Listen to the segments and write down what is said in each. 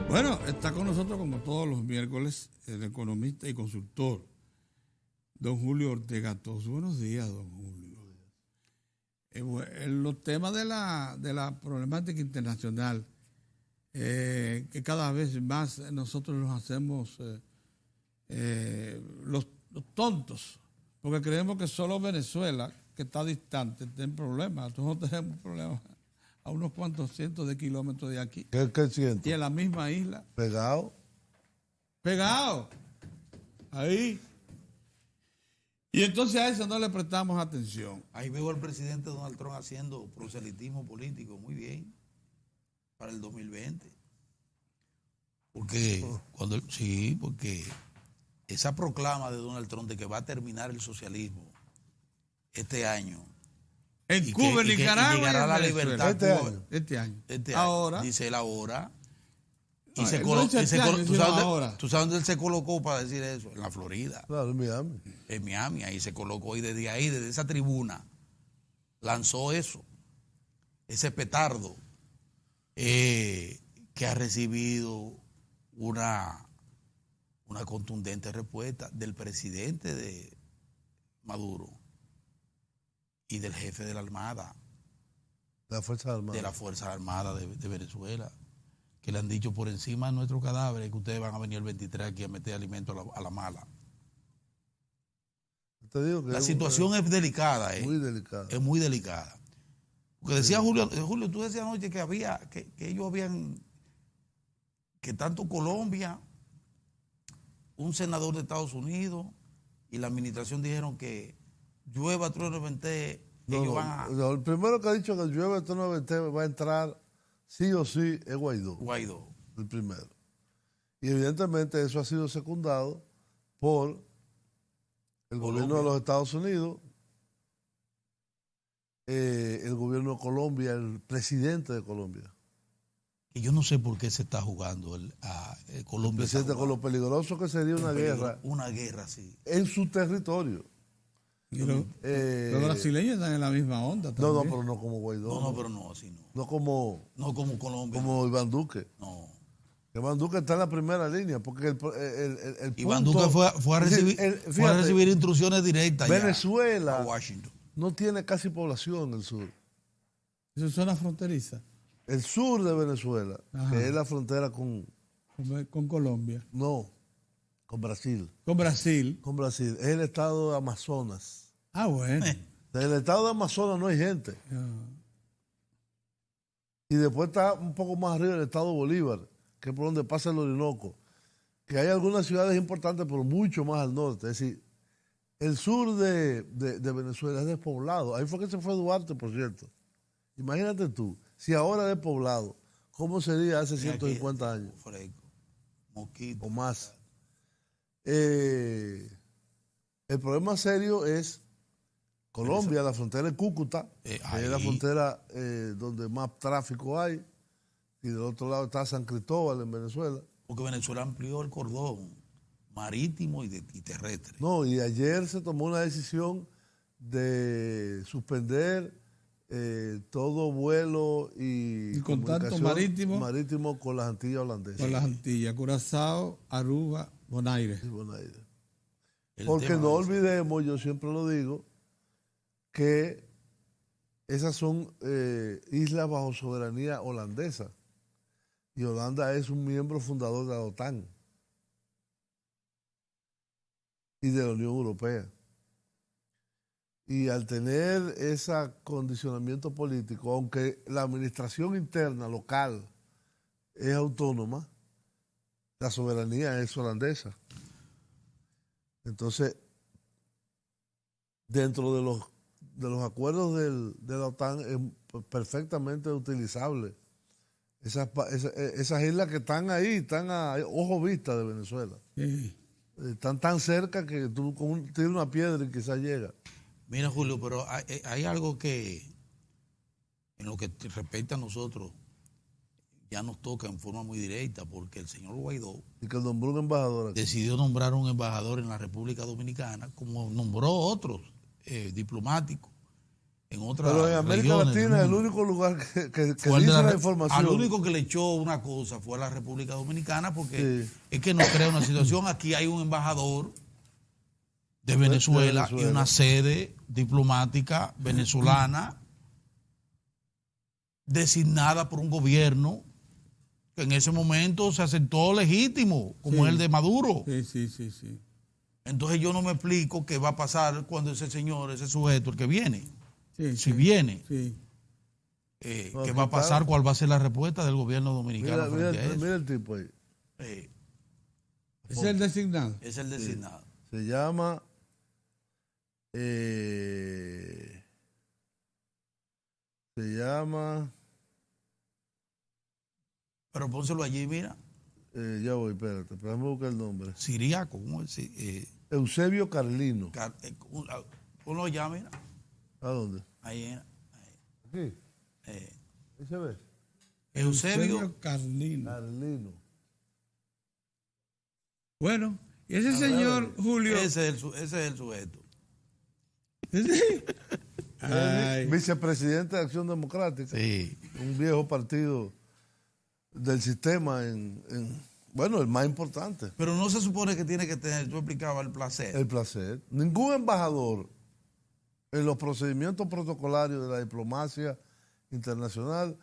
Bueno, está con nosotros como todos los miércoles el economista y consultor, don Julio Ortega Toso. Buenos días, don Julio. En los temas de la problemática internacional, que cada vez más nosotros nos hacemos los tontos, porque creemos que solo Venezuela, que está distante, tiene problemas. Nosotros no tenemos problemas a unos cuantos cientos de kilómetros de aquí. ¿Qué siento? Y en la misma isla. ¿Pegado? Pegado. Ahí. Y entonces a eso no le prestamos atención. Ahí veo al presidente Donald Trump haciendo proselitismo político muy bien para el 2020. Porque porque esa proclama de Donald Trump de que va a terminar el socialismo este año. En Cuba, en Nicaragua. Y llegará la libertad. Este año. Ahora. Dice él ahora. Y No, se él colocó. no dice este año, sino ahora. ¿Tú sabes dónde él se colocó para decir eso? En la Florida. Claro, en Miami. En Miami, ahí se colocó. Y desde esa tribuna, lanzó eso. Ese petardo que ha recibido una contundente respuesta del presidente de Maduro y del jefe de la Armada. La Fuerza Armada. De la Fuerza Armada de Venezuela, que le han dicho por encima de nuestros cadáveres que ustedes van a venir el 23 aquí a meter alimento a la mala. Te digo que la situación es delicada. Muy delicada. Es muy delicada. Porque decía Julio, tú decías anoche que ellos habían, que tanto Colombia, un senador de Estados Unidos y la administración dijeron que llueva, trueno, vente, ellos van a... No, el primero que ha dicho que llueva, trueno, vente va a entrar sí o sí es Guaidó. El primero. Y evidentemente eso ha sido secundado por el gobierno de los Estados Unidos, el gobierno de Colombia, el presidente de Colombia. Y yo no sé por qué se está jugando Colombia. El presidente, con lo peligroso que sería una guerra. Una guerra, sí. En su territorio. Los brasileños están en la misma onda también. No, pero no como Guaidó. No, pero no, así no. No como Colombia. Como Iván Duque. No. Iván Duque está en la primera línea, porque el Iván Duque fue a recibir instrucciones directas Venezuela a Washington. No tiene casi población en el sur. ¿Eso es zona fronteriza? El sur de Venezuela, que es la frontera con Colombia. No, con Brasil. ¿Con Brasil? Con Brasil. Es el estado de Amazonas. Ah, bueno. En el estado de Amazonas no hay gente. Y después está un poco más arriba el estado Bolívar, que es por donde pasa el Orinoco. Que hay algunas ciudades importantes, pero mucho más al norte. Es decir, el sur de Venezuela es despoblado. Ahí fue que se fue Duarte, por cierto. Imagínate tú, si ahora es despoblado, ¿cómo sería hace 150 años? Mosquito. O más. El problema serio es Colombia, la frontera de Cúcuta, que es la frontera donde más tráfico hay, y del otro lado está San Cristóbal en Venezuela. Porque Venezuela amplió el cordón marítimo y terrestre. No, y ayer se tomó una decisión de suspender todo vuelo y contacto marítimo con las Antillas holandesas. Con las Antillas, Curazao, Aruba, Bonaire. Sí, Bonaire. Porque no olvidemos, yo siempre lo digo, que esas son islas bajo soberanía holandesa. Y Holanda es un miembro fundador de la OTAN y de la Unión Europea. Y al tener ese condicionamiento político, aunque la administración interna local es autónoma, la soberanía es holandesa. Entonces, dentro de los acuerdos de la OTAN es perfectamente utilizable. Esas islas que están ahí, están a ojo vista de Venezuela. Sí. Están tan cerca que tú tiras una piedra y quizás llega. Mira, Julio, pero hay algo que, en lo que respecta a nosotros, ya nos toca en forma muy directa, porque el señor Guaidó y que nombró un embajador aquí. Decidió nombrar un embajador en la República Dominicana, como nombró otros diplomáticos en otras Pero en América regiones del Latina el mundo. único lugar que Fue el de dice la al información. único que le echó una cosa fue a la República Dominicana, porque Sí. es que nos crea una situación. Aquí hay un embajador de Venezuela y una sede diplomática venezolana designada por un gobierno que en ese momento se aceptó legítimo, como Sí. el de Maduro. Sí. Entonces yo no me explico qué va a pasar cuando ese señor, ese sujeto, el que viene, Sí, si viene, Sí. ¿qué va a pasar? ¿Cuál va a ser la respuesta del gobierno dominicano frente a eso? Mira el tipo ahí. Es el designado. Es el designado. Se llama Pero pónselo allí, mira. ya voy, espérate, pero déjame buscar el nombre. Siriaco, ¿cómo es? Eusebio Carlino. Ponlo allá, mira. ¿A dónde? Ahí, Aquí. ¿Ahí se ve? Eusebio Carlino. Bueno, y ese señor Julio. Ese es el sujeto. Ay, Vicepresidente de Acción Democrática. Sí. Un viejo partido del sistema bueno, el más importante. Pero no se supone que tiene que tener, tú explicabas, el placer. El placer. Ningún embajador en los procedimientos protocolarios de la diplomacia internacional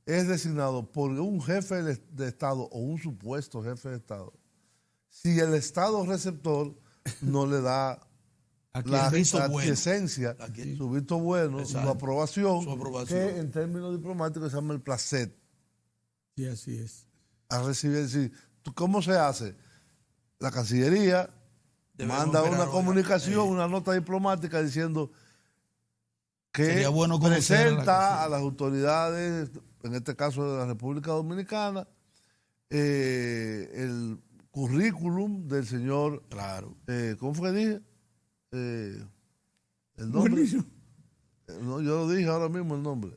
es designado por un jefe de Estado o un supuesto jefe de Estado si el Estado receptor no le da la aquiescencia, su visto bueno, su aprobación, que en términos diplomáticos se llama el placet. sí, así es. A recibir, sí. ¿Cómo se hace? La Cancillería manda una comunicación, una nota diplomática diciendo que presenta a las autoridades, en este caso de la República Dominicana, el currículum del señor, ¿cómo fue que dije? El nombre. Buenísimo. No, yo lo dije ahora mismo el nombre.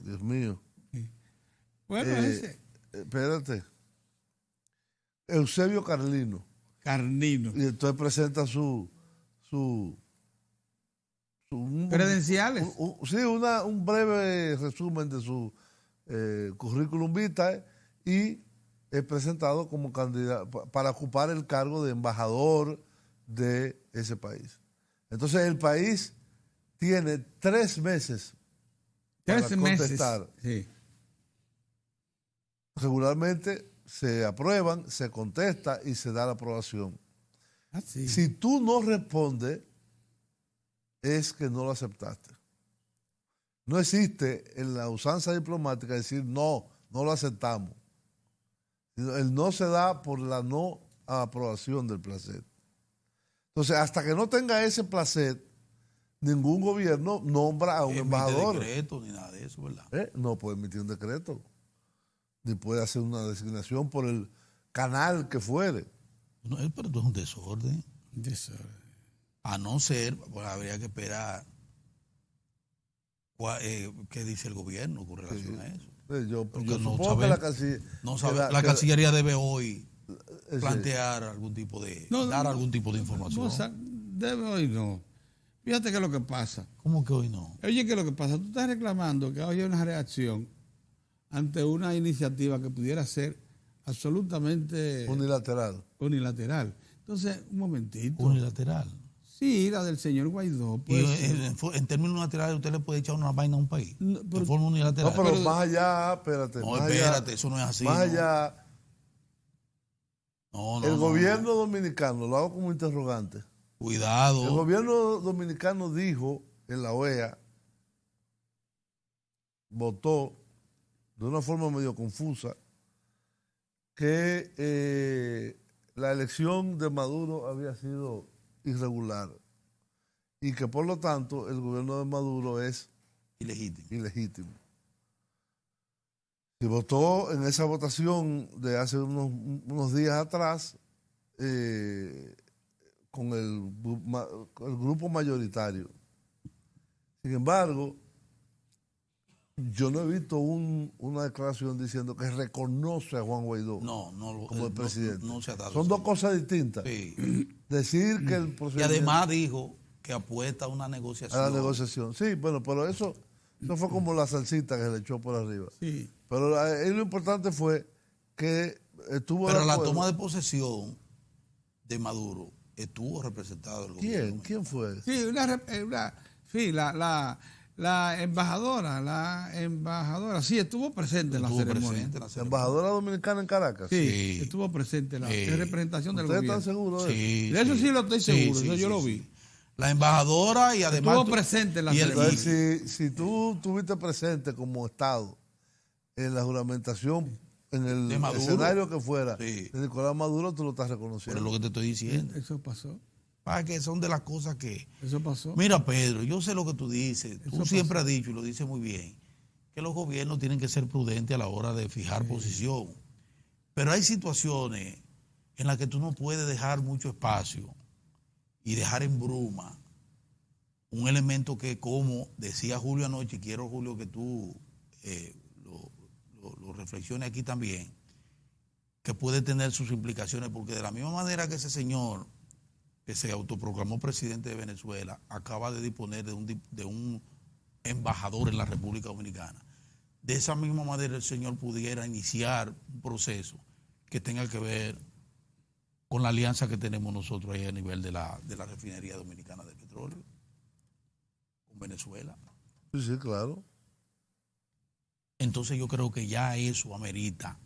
Dios mío. Bueno, ese. Espérate. Eusebio Carlino. Carnino. Y entonces presenta su credenciales. Un breve resumen de su currículum vitae y es presentado como candidato para ocupar el cargo de embajador de ese país. Entonces el país tiene 3 meses para contestar. Sí. Regularmente se aprueban, se contesta y se da la aprobación. Sí. Si tú no respondes, es que no lo aceptaste. No existe en la usanza diplomática decir no lo aceptamos. El no se da por la no aprobación del placet. Entonces, hasta que no tenga ese placet, ningún gobierno nombra a un embajador. No decreto ni nada de eso, ¿verdad? No puede emitir un decreto, ni puede hacer una designación por el canal que fuere. No, pero esto es un desorden. A no ser, pues habría que esperar qué dice el gobierno con relación a eso. Yo no supongo que la Cancillería debe hoy plantear algún tipo de, dar algún tipo de información. Debe hoy no. Fíjate qué es lo que pasa. ¿Cómo que hoy no? Oye, ¿qué es lo que pasa? Tú estás reclamando que hoy hay una reacción ante una iniciativa que pudiera ser absolutamente unilateral. Entonces, un momentito. Unilateral. Sí, la del señor Guaidó. Pues, y en términos unilaterales usted le puede echar una vaina a un país. De forma unilateral. No, pero más allá, espérate. No, espérate, eso no es así. Más allá. El gobierno dominicano, lo hago como interrogante. Cuidado. El gobierno dominicano dijo en la OEA, votó de una forma medio confusa, que la elección de Maduro había sido irregular y que por lo tanto el gobierno de Maduro es ilegítimo. Se votó en esa votación de hace unos días atrás con el grupo mayoritario. Sin embargo, yo no he visto una declaración diciendo que reconoce a Juan Guaidó como el presidente. No se ha dado. Son dos cosas distintas. Sí. Decir que el procedimiento... Y además dijo que apuesta a una negociación. A la negociación. Sí, bueno, pero eso fue como la salsita que se le echó por arriba. Sí. Pero ahí lo importante fue que estuvo... Pero la toma de posesión de Maduro estuvo representado el gobierno. ¿Quién fue? Sí, la embajadora, sí, estuvo presente en la ceremonia. ¿La embajadora dominicana en Caracas? Sí, estuvo presente en representación del gobierno. ¿Ustedes están seguros de eso? Sí, De eso sí lo estoy seguro, sí, eso sí, yo lo sí. vi. La embajadora y además... Estuvo presente en la ceremonia. Entonces, si tú estuviste presente como Estado en la juramentación, en el De Maduro. escenario que fuera, Sí. de Nicolás Maduro, tú lo estás Pero reconociendo. es lo que te estoy diciendo. Eso pasó, Para que son de las cosas que... eso pasó. Mira, Pedro, yo sé lo que tú dices. Tú Eso siempre has dicho, y lo dices muy bien, que los gobiernos tienen que ser prudentes a la hora de fijar posición. Pero hay situaciones en las que tú no puedes dejar mucho espacio y dejar en bruma un elemento que, como decía Julio anoche, y quiero, Julio, que tú lo reflexiones aquí también, que puede tener sus implicaciones, porque de la misma manera que ese señor que se autoproclamó presidente de Venezuela acaba de disponer de un embajador en la República Dominicana, de esa misma manera el señor pudiera iniciar un proceso que tenga que ver con la alianza que tenemos nosotros ahí a nivel de la refinería dominicana de petróleo con Venezuela. Sí, sí, claro. Entonces yo creo que ya eso amerita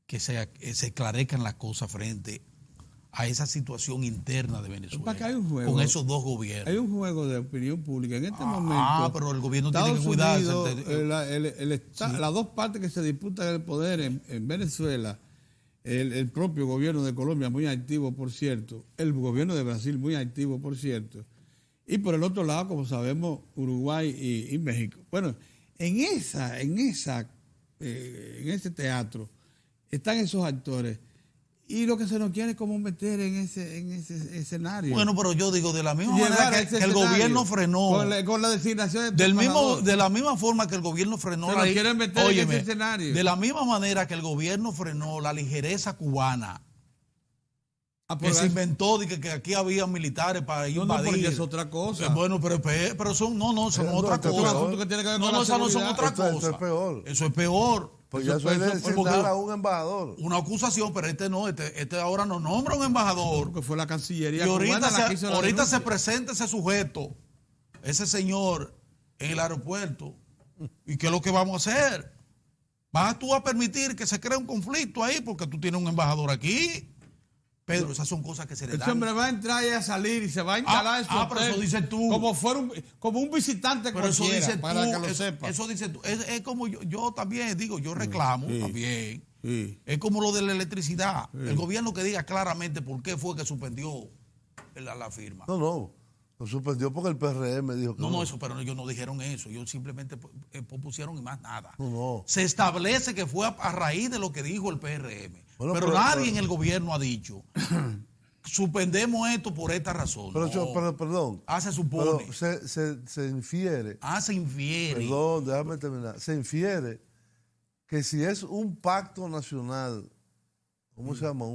que se esclarezcan las cosas frente a esa situación interna de Venezuela Para que hay un juego, con esos dos gobiernos. hay un juego de opinión pública en este momento. Pero el gobierno Estados tiene que cuidarse. Unidos, las dos partes que se disputan el poder en Venezuela, el propio gobierno de Colombia muy activo, por cierto, el gobierno de Brasil muy activo, por cierto, y por el otro lado, como sabemos, Uruguay y México. Bueno, en ese teatro están esos actores. Y lo que se nos quiere es como meter en ese escenario. Bueno, pero yo digo, de la misma manera que el gobierno frenó. Con la designación de la misma forma que el gobierno frenó. Se nos quieren meter en ese escenario. De la misma manera que el gobierno frenó la ligereza cubana. Que se inventó de que aquí había militares para invadir. No, porque es otra cosa. Bueno, pero son otra cosa. No, esas no son otra cosa. Eso es peor. Eso es peor. Pues ya suele designar a un embajador. Una acusación, pero este ahora no nombra un embajador. Porque fue la Cancillería. Y ahorita se presenta ese sujeto, ese señor, en el aeropuerto. ¿Y qué es lo que vamos a hacer? ¿Vas tú a permitir que se cree un conflicto ahí porque tú tienes un embajador aquí? Pedro, esas son cosas que se le dan. Ese hombre va a entrar y a salir y se va a instalar en su hotel, pero eso dices tú. Como un visitante pero cualquiera, eso dices para tú, que lo sepa. Eso dices tú. Es como yo también digo, yo reclamo también. Sí. Es como lo de la electricidad. Sí. El gobierno que diga claramente por qué fue que suspendió la firma. No. Lo suspendió porque el PRM dijo que no, eso, pero ellos no dijeron eso. Ellos simplemente propusieron y más nada. No. Se establece que fue a raíz de lo que dijo el PRM. Bueno, pero nadie en el gobierno ha dicho suspendemos esto por esta razón. Pero perdón. Se supone. Pero se infiere. Se infiere. Perdón, déjame terminar. Se infiere que si es un pacto nacional, ¿cómo se llama?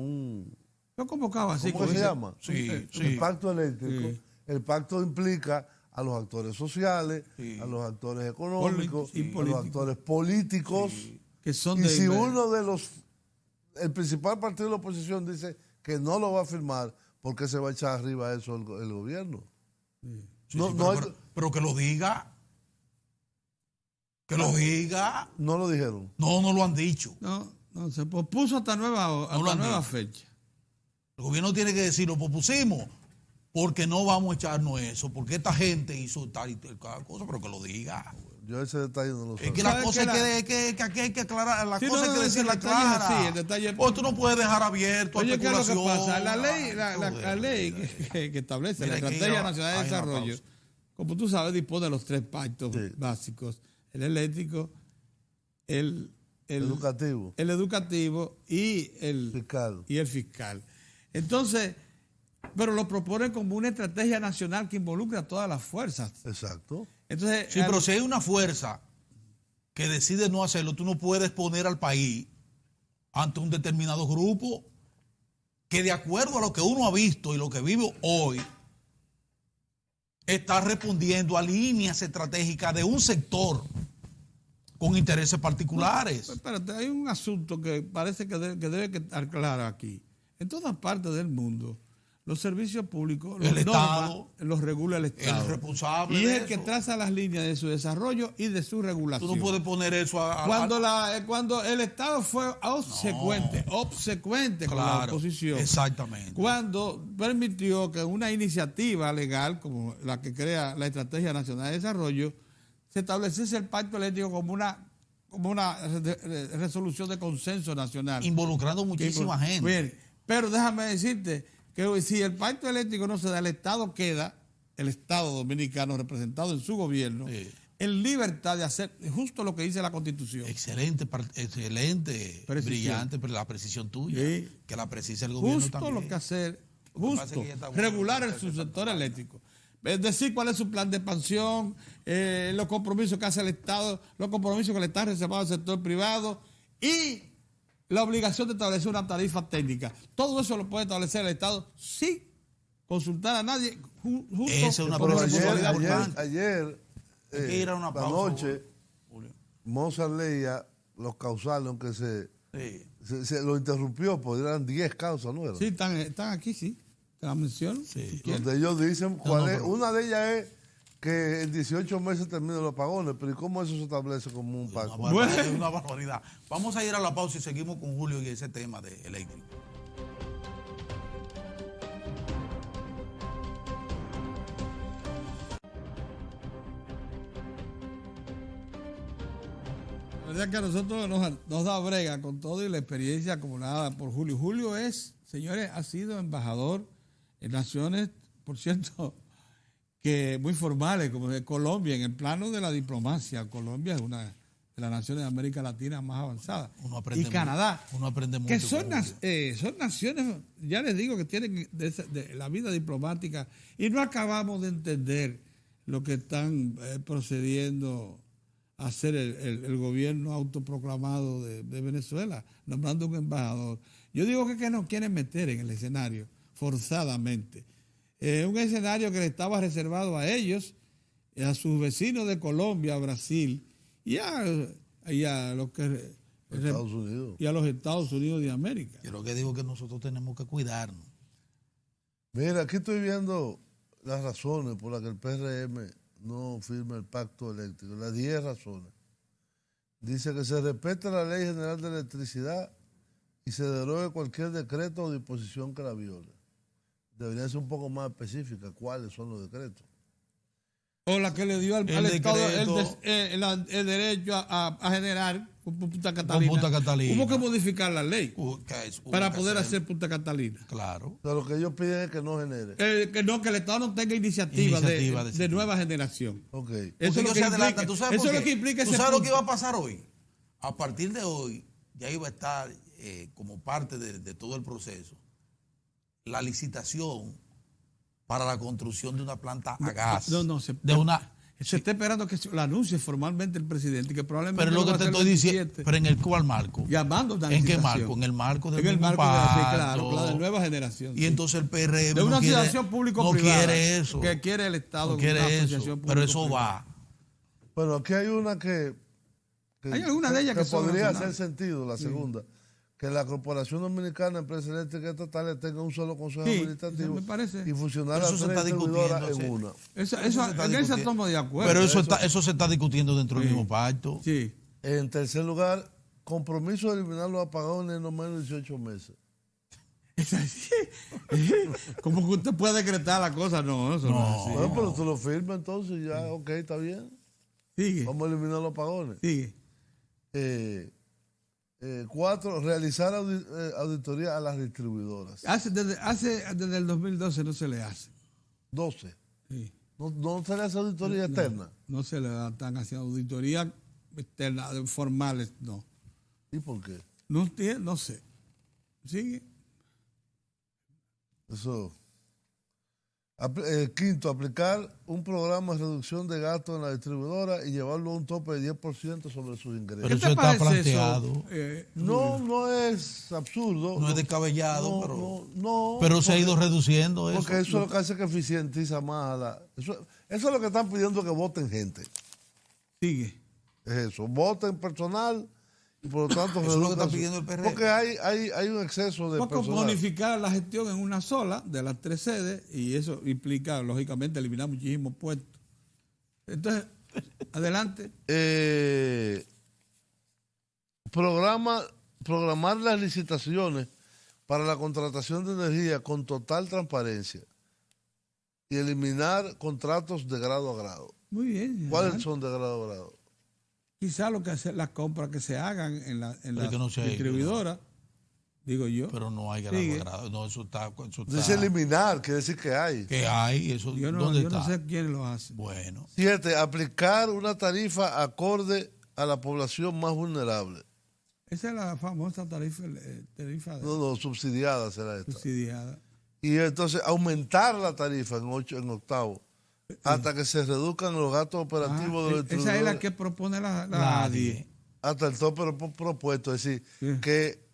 Yo convocaba así. ¿Cómo se llama? Sí, el pacto eléctrico. Sí. El pacto implica a los actores sociales, a los actores económicos, a los actores políticos. Que son y si uno de el principal partido de la oposición dice que no lo va a firmar, ¿por qué se va a echar arriba eso el gobierno? Pero que lo diga. Que lo diga. No lo dijeron. No lo han dicho. No, se pospuso hasta nueva fecha. El gobierno tiene que decir, lo pospusimos, porque no vamos a echarnos eso, porque esta gente hizo tal y tal cosa, pero que lo diga. Yo ese detalle no lo sé. Es que la cosa es que aquí hay que aclarar, la cosa hay que decirla clara. Sí, el detalle. O tú no puedes dejar abierto a especulación. ¿Qué es lo que pasa? La ley que establece la Estrategia Nacional de Desarrollo, como tú sabes, dispone de los 3 pactos básicos: el eléctrico, el educativo y el fiscal. Entonces, pero lo proponen como una estrategia nacional que involucra a todas las fuerzas. Exacto. Entonces, sí, pero si hay una fuerza que decide no hacerlo, tú no puedes poner al país ante un determinado grupo que, de acuerdo a lo que uno ha visto y lo que vive hoy, está respondiendo a líneas estratégicas de un sector con intereses particulares. Espérate, hay un asunto que parece que debe quedar claro aquí. En todas partes del mundo, los servicios públicos, El Estado, los regula el Estado. el responsable y de es el que eso. traza las líneas de su desarrollo y de su regulación. Tú no puedes poner eso Cuando el Estado fue obsecuente con la Claro, oposición, exactamente. cuando permitió que una iniciativa legal como la que crea la Estrategia Nacional de Desarrollo se estableciese el pacto eléctrico como una resolución de consenso nacional. Involucrando muchísima gente. Bien, pero déjame decirte que si el pacto eléctrico no se da, el Estado queda, el Estado dominicano representado en su gobierno, Sí. en libertad de hacer justo lo que dice la Constitución. Excelente, Precisión. brillante, pero la precisión tuya, Sí. que la precisa el gobierno Justo también. lo que hacer, Lo que pasa justo, es que ya está bueno, regular no el sé qué subsector está eléctrico. Es decir, cuál es su plan de expansión, los compromisos que hace el Estado, los compromisos que le están reservados al sector privado y la obligación de establecer una tarifa técnica. Todo eso lo puede establecer el Estado sin consultar a nadie. Justo Esa es una con Pero responsabilidad responsabilidad. ayer Hay que ir a una la pausa, noche, Julio. Mozart leía los causales, aunque Sí. se lo interrumpió, porque eran 10 causas, ¿no era? Sí, están aquí, sí. Te la menciono. Sí. si quieres. Donde ellos dicen cuál no, es. pero- Una de ellas es que en 18 meses terminan los apagones, pero ¿y cómo eso se establece como un pacto? Es una barbaridad. Vamos a ir a la pausa y seguimos con Julio y ese tema de eléctrico. La verdad que a nosotros nos da brega con todo y la experiencia acumulada por Julio. Julio señores, ha sido embajador en naciones, por cierto, que muy formales, como de Colombia, en el plano de la diplomacia. Colombia es una de las naciones de América Latina más avanzadas. Uno aprende Y Canadá, mucho, uno aprende mucho que son, con Julio. son naciones, ya les digo, que tienen de la vida diplomática y no acabamos de entender lo que están procediendo a hacer el gobierno autoproclamado de Venezuela, nombrando un embajador. Yo digo que nos quieren meter en el escenario forzadamente. Un escenario que le estaba reservado a ellos, a sus vecinos de Colombia, a Brasil y a los que Estados Unidos. y a los Estados Unidos de América. Yo lo que digo es que nosotros tenemos que cuidarnos. Mira, aquí estoy viendo las razones por las que el PRM no firma el pacto eléctrico, las 10 razones. Dice que se respeta la Ley General de Electricidad y se derogue cualquier decreto o disposición que la viole. Debería ser un poco más específica cuáles son los decretos. O la que le dio al El Estado decreto. el derecho a generar con Punta Catalina. Punta Catalina. Hubo que modificar la ley para poder hacer. hacer Punta Catalina. Claro. O sea, lo que ellos piden es que no genere. Que el Estado no tenga iniciativa Iniciativa de de nueva generación. Ok. Eso Porque es lo ellos que se adelantan. implica, ¿Tú sabes eso por es lo qué? que implica ¿Tú ese sabes lo que punto. iba a pasar hoy? A partir de hoy, ya iba a estar como parte de todo el proceso la licitación para la construcción de una planta a gas. Se está esperando que lo anuncie formalmente el presidente, que probablemente Pero es lo va que a te hacer estoy el diciendo. 27, Pero en el cual marco. llamando a una ¿En qué licitación. marco? En el marco del En el mismo marco de pacto. claro, de nueva generación. Y sí. entonces el PRM de una no quiere, asociación público-privada. no quiere eso. Que quiere el Estado. No quiere una eso. asociación Pero eso público-privada. va. Bueno, aquí hay una que Hay algunas de ellas que son podría hacer razonables. sentido, la segunda. Que la Corporación Dominicana de Empresas Eléctricas Estatales tenga un solo consejo Sí, administrativo eso me parece. y funcionar Pero las eso se tres está distribuidoras discutiendo, en sí. una. Eso, se está en esa discutiendo. estamos de acuerdo. Pero eso se está discutiendo dentro del Sí. mismo pacto. Sí. En tercer lugar, compromiso de eliminar los apagones en no menos de 18 meses. ¿Cómo que usted puede decretar la cosa? No, eso no, es así. Bueno, pero tú lo firmas entonces ya, ok, está bien. Sigue, Vamos a eliminar los apagones. sigue. 4, realizar auditoría a las distribuidoras. Desde el 2012 no se le hace. 12. Sí. No se le hace auditoría externa. No se le están haciendo auditoría externa, formales, no. ¿Y por qué? No sé. Sigue. Eso. Quinto, aplicar un programa de reducción de gastos en la distribuidora y llevarlo a un tope de 10% sobre sus ingresos. Pero eso está planteado. No es absurdo. No es descabellado, pero se ha ido reduciendo eso. Porque eso es lo que hace que eficientiza más eso es lo que están pidiendo, que voten gente. Sigue. Es eso, voten personal y por lo tanto eso es lo que está pidiendo el PRD. Porque hay un exceso de Poco personal. bonificar la gestión en una sola de las 3 sedes, y eso implica, lógicamente, eliminar muchísimos puestos. Entonces, adelante. Programar las licitaciones para la contratación de energía con total transparencia y eliminar contratos de grado a grado. Muy bien. ¿Cuáles son de grado a grado? Quizá lo que hace las compras que se hagan en la no distribuidora, digo yo. Pero no hay grado a grado. No, eso está. Dice eliminar, quiere decir que hay. Que hay, eso. ¿Dónde está? No sé quién lo hace. Bueno. 7. Aplicar una tarifa acorde a la población más vulnerable. Esa es la famosa tarifa subsidiada será esta. subsidiada. Y entonces aumentar la tarifa en octavo, hasta que se reduzcan los gastos operativos de los distribuidores. Esa es la que propone la ADIE. Hasta el tope propuesto, es decir, que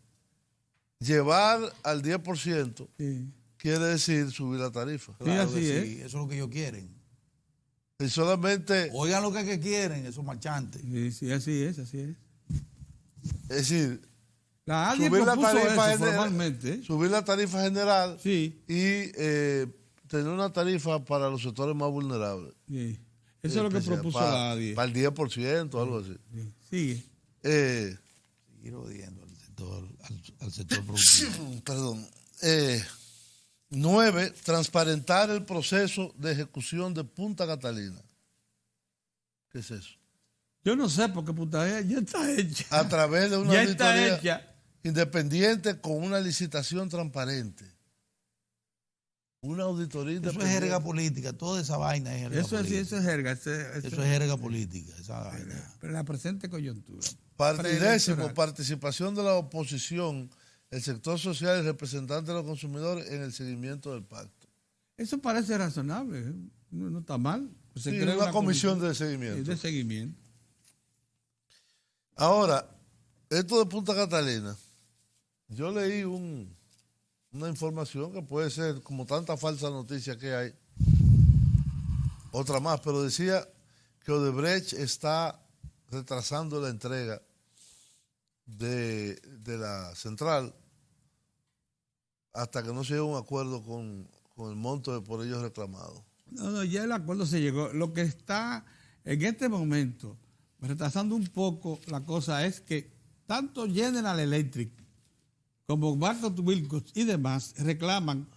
llevar al 10% quiere decir subir la tarifa. Claro, así es. Eso es lo que ellos quieren. Y solamente... Oigan lo que quieren, esos marchantes. Sí, así es. Es decir, la ADIE propuso eso formalmente. Subir la tarifa general y tener una tarifa para los sectores más vulnerables. Sí. Eso es lo que propuso la ADIE. Para el 10%, algo así. Sigue. Seguir odiando al sector productivo. Perdón. 9. Transparentar el proceso de ejecución de Punta Catalina. ¿Qué es eso? Yo no sé, porque Punta Catalina ya está hecha. A través de una auditoría independiente con una licitación transparente. Una auditoría independiente. Eso es jerga política, toda esa vaina es jerga política. Eso es jerga. Eso es jerga política, esa vaina. Pero la presente coyuntura. 10. Participación de la oposición, el sector social y representantes de los consumidores en el seguimiento del pacto. Eso parece razonable, no está mal. Se crea una comisión de seguimiento. De seguimiento. Ahora, esto de Punta Catalina, yo leí una información que puede ser, como tanta falsa noticia que hay, otra más, pero decía que Odebrecht está retrasando la entrega de la central hasta que no se llegue a un acuerdo con el monto por ellos reclamado. No, ya el acuerdo se llegó. Lo que está en este momento retrasando un poco la cosa es que tanto General Electric como Banco Wilcox y demás reclaman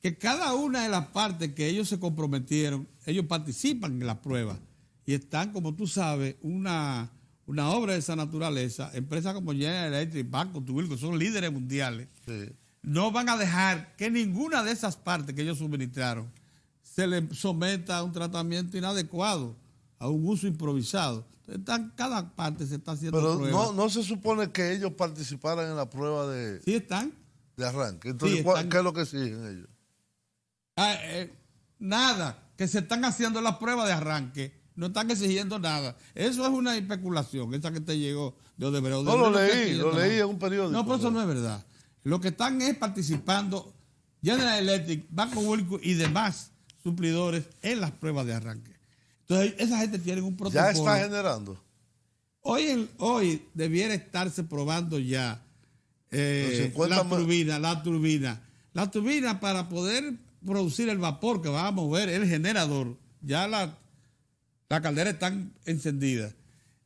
que cada una de las partes que ellos se comprometieron, ellos participan en la prueba y están, como tú sabes, una obra de esa naturaleza, empresas como General Electric, Banco Wilcox, son líderes mundiales, no van a dejar que ninguna de esas partes que ellos suministraron se le someta a un tratamiento inadecuado, a un uso improvisado. Cada parte se está haciendo prueba. Pero no se supone que ellos participaran en la prueba de... Sí están. De arranque. Entonces, ¿qué es lo que exigen ellos? Nada, que se están haciendo las pruebas de arranque. No están exigiendo nada. Eso es una especulación, esa que te llegó de Odebrecht. No, lo leí en un periódico. No, pero eso no es verdad. Lo que están es participando General Electric, Banco Wilcox y demás suplidores en las pruebas de arranque. Entonces, esa gente tiene un protocolo. ¿Ya está generando? Hoy debiera estarse probando ya la turbina. La turbina, para poder producir el vapor que va a mover el generador, ya la caldera está encendida.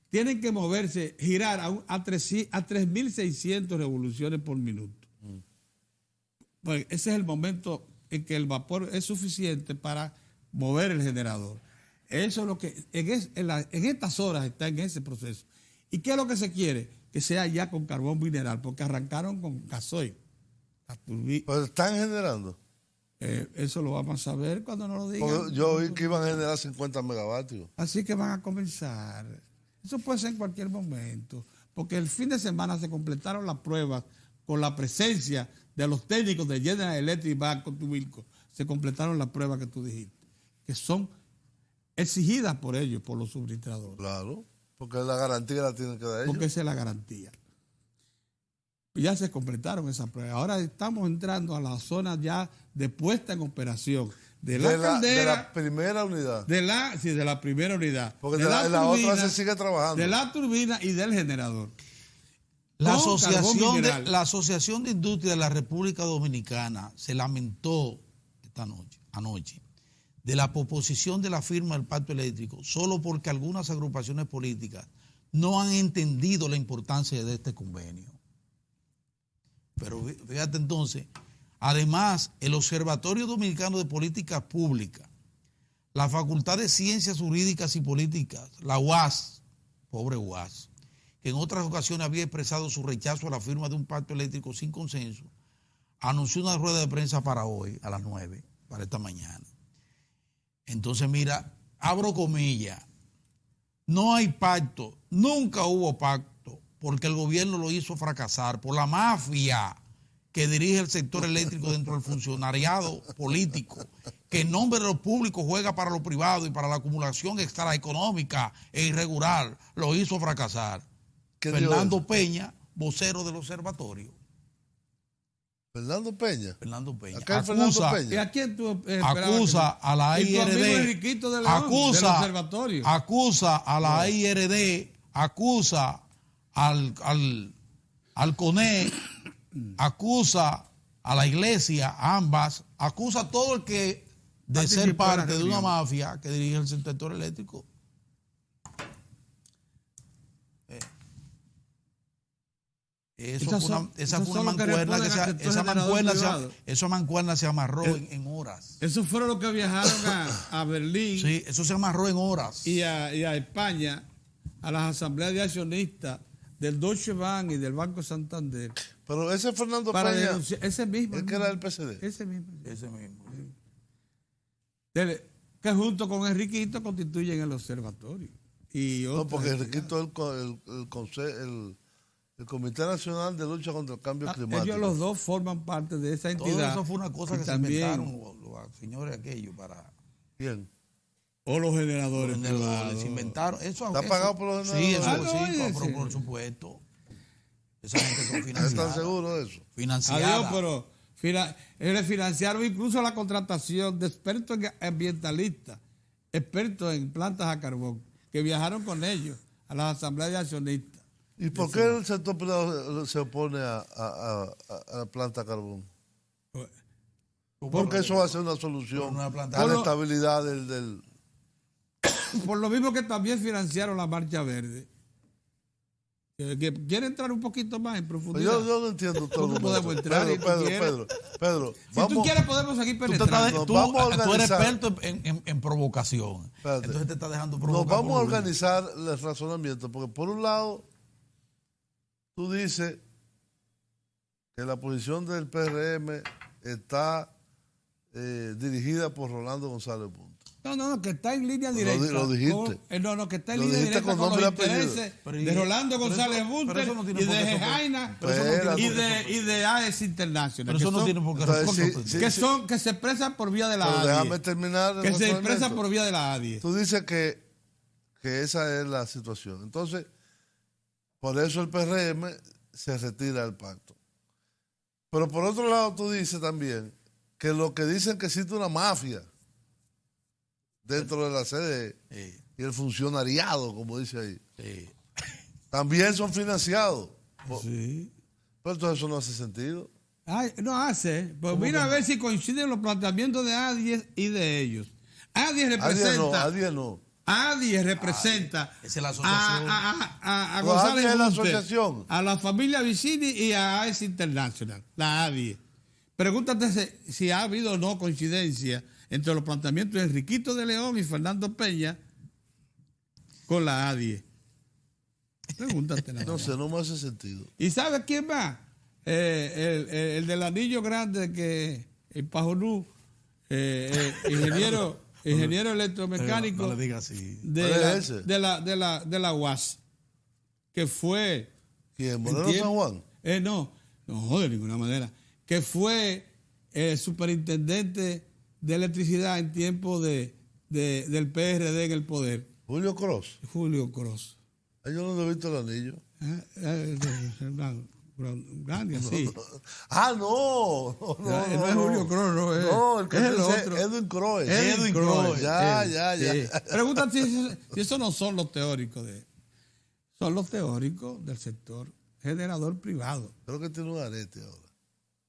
Tienen que moverse, girar a 3.600 revoluciones por minuto. Pues ese es el momento en que el vapor es suficiente para mover el generador. Eso es lo que en estas horas está en ese proceso. ¿Y qué es lo que se quiere? Que sea ya con carbón mineral, porque arrancaron con gasoil. Pues están generando. Eso lo vamos a saber cuando nos lo digan. Yo oí que iban a generar 50 megavatios. Así que van a comenzar. Eso puede ser en cualquier momento, porque el fin de semana se completaron las pruebas con la presencia de los técnicos de General Electric y Banco Wilcox. se completaron las pruebas que tú dijiste, que son exigidas por ellos, por los suministradores. Claro, porque la garantía la tienen que dar ellos. Porque esa es la garantía. Ya se completaron esas pruebas. Ahora estamos entrando a la zona ya de puesta en operación de la caldera. De la primera unidad. De la primera unidad. Porque la otra se sigue trabajando. De la turbina y del generador. La Asociación de Industria de la República Dominicana se lamentó anoche, de la proposición de la firma del pacto eléctrico, solo porque algunas agrupaciones políticas no han entendido la importancia de este convenio. Pero fíjate entonces, además, el Observatorio Dominicano de Políticas Públicas, la Facultad de Ciencias Jurídicas y Políticas, la UAS, pobre UAS, que en otras ocasiones había expresado su rechazo a la firma de un pacto eléctrico sin consenso, anunció una rueda de prensa para hoy, a las 9, para esta mañana. Entonces, mira, abro comillas, no hay pacto, nunca hubo pacto, porque el gobierno lo hizo fracasar por la mafia que dirige el sector eléctrico dentro del funcionariado político, que en nombre de lo público juega para lo privado y para la acumulación extraeconómica e irregular, lo hizo fracasar. Fernando Peña, vocero del observatorio. Fernando Peña. Acá Fernando Peña. ¿Y a quién tú acusa a la IRD? Acusa a la IRD, acusa al CONE, acusa a la iglesia, ambas, acusa a todo el que de ser parte de una mafia que dirige el sector eléctrico. Esa fue una mancuerna esa mancuerna se amarró en horas. Esos fueron los que viajaron a Berlín. Sí, eso se amarró en horas. Y a España, a las asambleas de accionistas del Deutsche Bank y del Banco Santander. Pero ese Fernando para Peña, ese mismo. ¿el que era del PCD? Ese mismo. Que junto con Enriquito constituyen el observatorio. Y no, porque Enriquito es el Comité Nacional de Lucha contra el Cambio Climático. Ellos los dos forman parte de esa entidad. Todo eso fue una cosa que también se inventaron los señores aquellos para... ¿Quién? O los generadores. Se inventaron. ¿Está pagado por los generadores? Sí, por supuesto. Esa gente son financiadas. ¿Están seguros de eso? Financiadas. Adiós, pero le financiaron incluso la contratación de expertos ambientalistas, expertos en plantas a carbón, que viajaron con ellos a las asambleas de accionistas. ¿Y por qué el sector privado se opone a la planta carbón? Porque eso va a ser una solución a la estabilidad del... Por lo mismo que también financiaron la Marcha Verde. Que quiere entrar un poquito más en profundidad. Yo no entiendo todo. ¿Cómo podemos entrar? Pedro, si tú quieres podemos seguir penetrando. Tú eres experto en provocación. Espérate. Entonces te estás dejando provocar. Nos vamos a organizar el razonamiento, porque por un lado tú dices que la posición del PRM está dirigida por Rolando González Punto. No, que está en línea directa. Lo dijiste. Que está en línea directa con los intereses de Rolando González Bunter y de Jejaina y de AES International. Pero eso no tiene por qué que se expresan por vía de la ADIE. Déjame terminar. Que se expresan por vía de la ADIE. Tú dices que esa es la situación. Entonces, por eso el PRM se retira del pacto. Pero por otro lado, tú dices también que lo que dicen que existe una mafia dentro de la sede y el funcionariado, como dice ahí, también son financiados. Sí. Pero entonces eso no hace sentido. No hace. Pues mira a ver si coinciden los planteamientos de ADIE y de ellos. ADIE representa. ADIE representa esa es la asociación. a González ADIE es la Bunter, asociación. a la familia Vicini y a AES International, la ADIE. Pregúntate si ha habido o no coincidencia entre los planteamientos de Enriquito de León y Fernando Peña con la ADIE. Pregúntate. No sé, no me hace sentido. ¿Y sabes quién más? El del anillo grande, que el Pajonú, ingeniero electromecánico no le diga así. de la UAS, que fue... ¿Quién? ¿Moreno San Juan? No, de ninguna manera. Que fue superintendente de electricidad en tiempo del PRD en el poder? Julio Cross. Julio Cross. Yo no he visto el anillo. Grande, sí. Ah, no. No es Julio Cross, no es. No, el que es el dice otro. Edwin Cross. Edwin Cross. Ya. Pregunta si esos no son los teóricos son los teóricos del sector generador privado. Creo que tiene un arete ahora.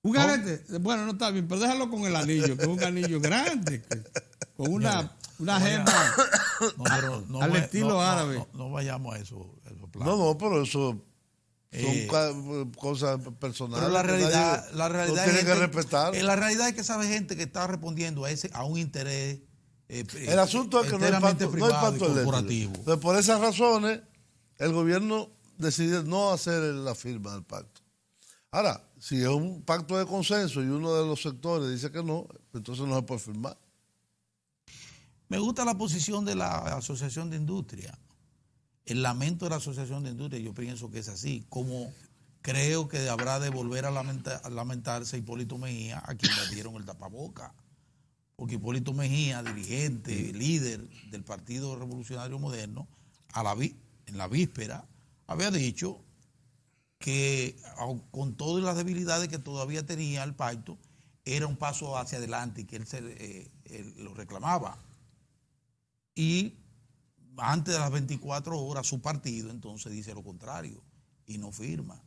¿Un arete? Bueno, no está bien, pero déjalo con el anillo, que es un anillo grande, con una gema al estilo árabe. No vayamos a esos planos. No, pero eso son cosas personales. Pero la realidad tiene es que respetar. La realidad es que sabe gente que está respondiendo a un interés el asunto es que no hay pacto corporativo. Entonces, por esas razones, el gobierno decide no hacer la firma del pacto. Ahora, si es un pacto de consenso y uno de los sectores dice que no, entonces no se puede firmar. Me gusta la posición de la Asociación de Industria. El lamento de la Asociación de Industria, yo pienso que es así. Como creo que habrá de volver a lamentarse Hipólito Mejía, a quien le dieron el tapaboca. Porque Hipólito Mejía, dirigente, líder del Partido Revolucionario Moderno, en la víspera, había dicho que con todas las debilidades que todavía tenía el pacto, era un paso hacia adelante y que él lo reclamaba. Y antes de las 24 horas, su partido entonces dice lo contrario y no firma.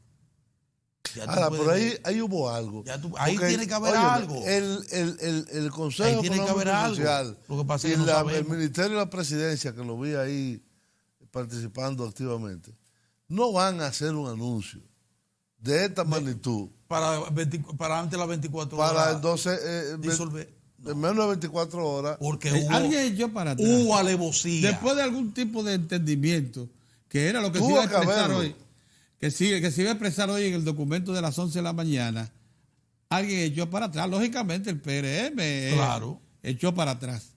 Ahora, por ahí hubo algo. Ahí tiene que haber algo. El Consejo Económico y Social Lo que pasa es y que el Ministerio de la Presidencia, que lo vi ahí participando activamente, no van a hacer un anuncio de esta magnitud. Para antes de las 24 horas. Para entonces disolver. En menos de 24 horas. Porque alguien echó para atrás. Hubo alevosía. Después de algún tipo de entendimiento, que era lo que se iba a expresar hoy, que se iba a expresar hoy en el documento de las 11 de la mañana, alguien echó para atrás. Lógicamente el PRM echó para atrás.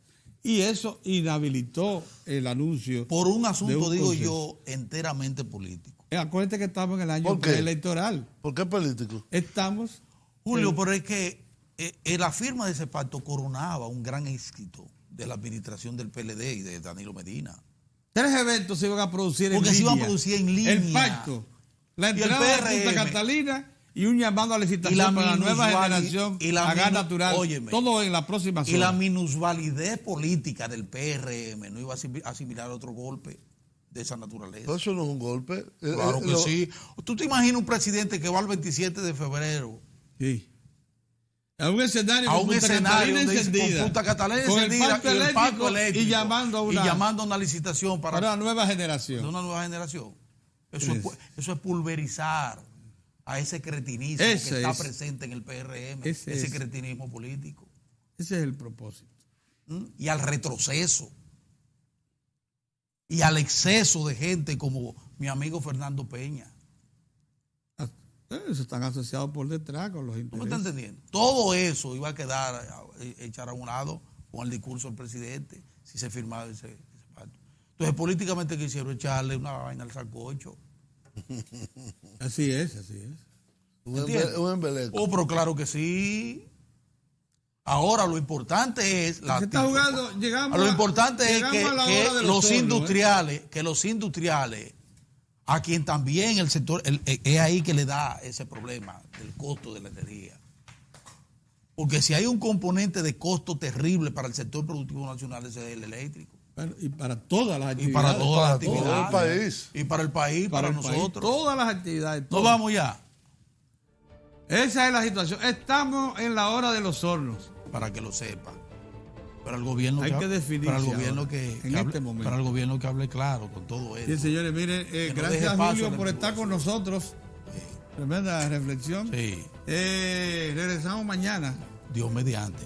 Y eso inhabilitó el anuncio. Por un asunto, digo yo, enteramente político. Acuérdate que estamos en el año preelectoral. ¿Por qué político? Estamos. Julio, pero es que la firma de ese pacto coronaba un gran éxito de la administración del PLD y de Danilo Medina. 3 eventos se iban a producir en línea. Porque se iban a producir en línea. El pacto, la entrada de Punta Catalina y un llamado a licitación para la nueva generación a gas natural. Óyeme, todo en la próxima zona. Y la minusvalidez política del PRM no iba a asimilar otro golpe de esa naturaleza. Pero eso no es un golpe. Claro que sí. ¿Tú te imaginas un presidente que va el 27 de febrero? Sí. A un escenario con Punta Catalina encendida y el pacto eléctrico y llamando a una licitación para una nueva generación. De una nueva generación. Eso es pulverizar a ese cretinismo que está presente en el PRM, ese cretinismo político. Ese es el propósito. Y al retroceso. Y al exceso de gente como mi amigo Fernando Peña. Eso están asociados por detrás con los intereses. ¿Tú me estás entendiendo? Todo eso iba a quedar echar a un lado con el discurso del presidente si se firmaba ese pacto. Entonces, políticamente quisieron echarle una vaina al sancocho. Así es. Un embeleco. Oh, pero claro que sí. Ahora lo importante es lo importante es que los industriales, a quien también el sector, es ahí que le da ese problema del costo de la energía. Porque si hay un componente de costo terrible para el sector productivo nacional, ese es el eléctrico. Y para todas las actividades. Y para todas las actividades. Todo el país. Y para el país, para nosotros. Todas las actividades. Nos vamos ya. Esa es la situación. Estamos en la hora de los hornos. Para que lo sepan. Para el gobierno hay que definir. Para el gobierno para el gobierno que hable claro con todo esto. Sí, señores, miren, gracias a Julio por estar con nosotros. Sí. Tremenda reflexión. Sí. Regresamos mañana. Dios mediante.